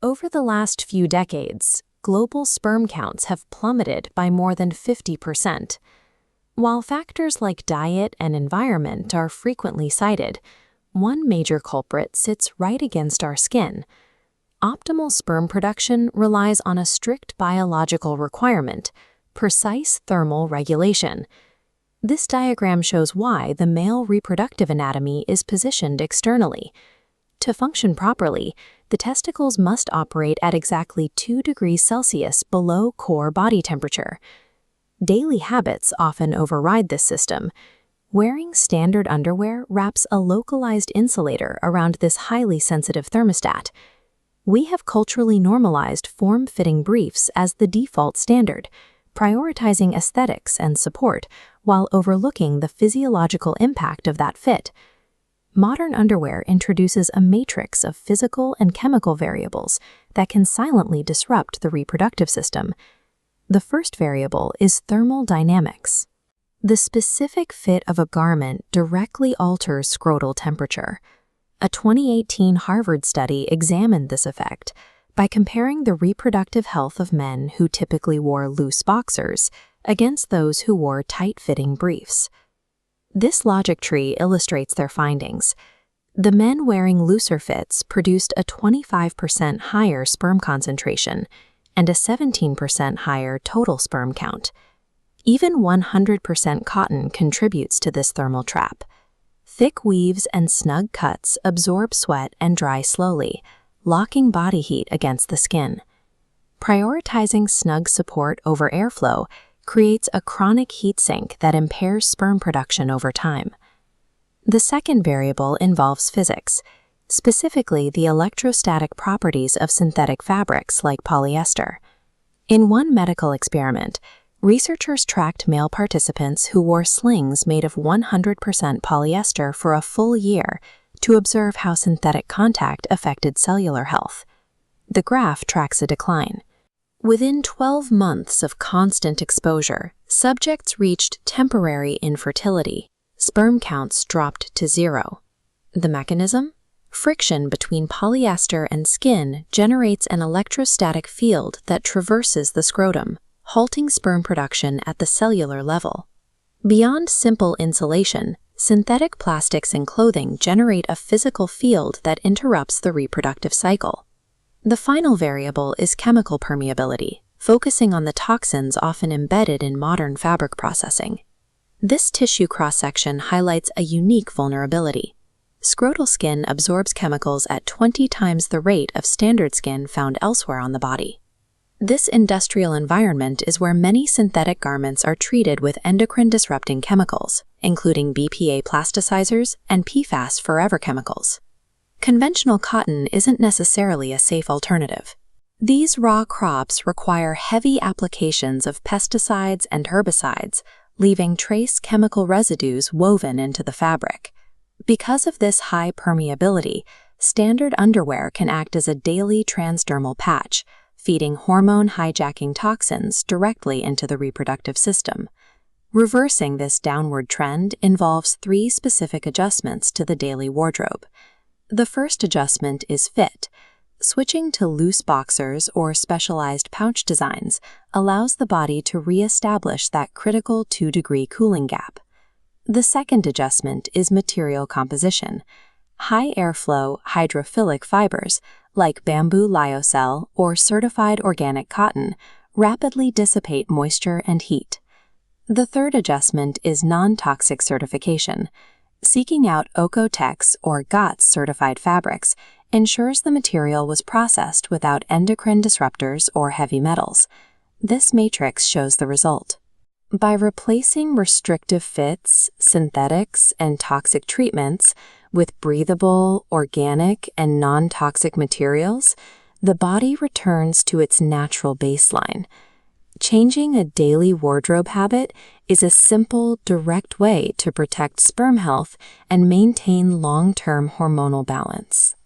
Over the last few decades, global sperm counts have plummeted by more than 50%. While factors like diet and environment are frequently cited, one major culprit sits right against our skin. Optimal sperm production relies on a strict biological requirement: precise thermal regulation. This diagram shows why the male reproductive anatomy is positioned externally. To function properly, the testicles must operate at exactly 2 degrees Celsius below core body temperature. Daily habits often override this system. Wearing standard underwear wraps a localized insulator around this highly sensitive thermostat. We have culturally normalized form-fitting briefs as the default standard, prioritizing aesthetics and support while overlooking the physiological impact of that fit. Modern underwear introduces a matrix of physical and chemical variables that can silently disrupt the reproductive system. The first variable is thermal dynamics. The specific fit of a garment directly alters scrotal temperature. A 2018 Harvard study examined this effect by comparing the reproductive health of men who typically wore loose boxers against those who wore tight-fitting briefs. This logic tree illustrates their findings. The men wearing looser fits produced a 25% higher sperm concentration and a 17% higher total sperm count. Even 100% cotton contributes to this thermal trap. Thick weaves and snug cuts absorb sweat and dry slowly, locking body heat against the skin. Prioritizing snug support over airflow creates a chronic heat sink that impairs sperm production over time. The second variable involves physics, specifically the electrostatic properties of synthetic fabrics like polyester. In one medical experiment, researchers tracked male participants who wore slings made of 100% polyester for a full year to observe how synthetic contact affected cellular health. The graph tracks a decline. Within 12 months of constant exposure, subjects reached temporary infertility. Sperm counts dropped to 0. The mechanism? Friction between polyester and skin generates an electrostatic field that traverses the scrotum, halting sperm production at the cellular level. Beyond simple insulation, synthetic plastics in clothing generate a physical field that interrupts the reproductive cycle. The final variable is chemical permeability, focusing on the toxins often embedded in modern fabric processing. This tissue cross-section highlights a unique vulnerability. Scrotal skin absorbs chemicals at 20 times the rate of standard skin found elsewhere on the body. This industrial environment is where many synthetic garments are treated with endocrine-disrupting chemicals, including BPA plasticizers and PFAS forever chemicals. Conventional cotton isn't necessarily a safe alternative. These raw crops require heavy applications of pesticides and herbicides, leaving trace chemical residues woven into the fabric. Because of this high permeability, standard underwear can act as a daily transdermal patch, feeding hormone-hijacking toxins directly into the reproductive system. Reversing this downward trend involves 3 specific adjustments to the daily wardrobe. The first adjustment is fit. Switching to loose boxers or specialized pouch designs allows the body to re-establish that critical 2-degree cooling gap. The second adjustment is material composition. High airflow hydrophilic fibers, like bamboo lyocell or certified organic cotton, rapidly dissipate moisture and heat. The third adjustment is non-toxic certification. Seeking out Oeko-Tex or GOTS certified fabrics ensures the material was processed without endocrine disruptors or heavy metals. This matrix shows the result. By replacing restrictive fits, synthetics, and toxic treatments with breathable, organic, and non-toxic materials, the body returns to its natural baseline. Changing a daily wardrobe habit is a simple, direct way to protect sperm health and maintain long-term hormonal balance.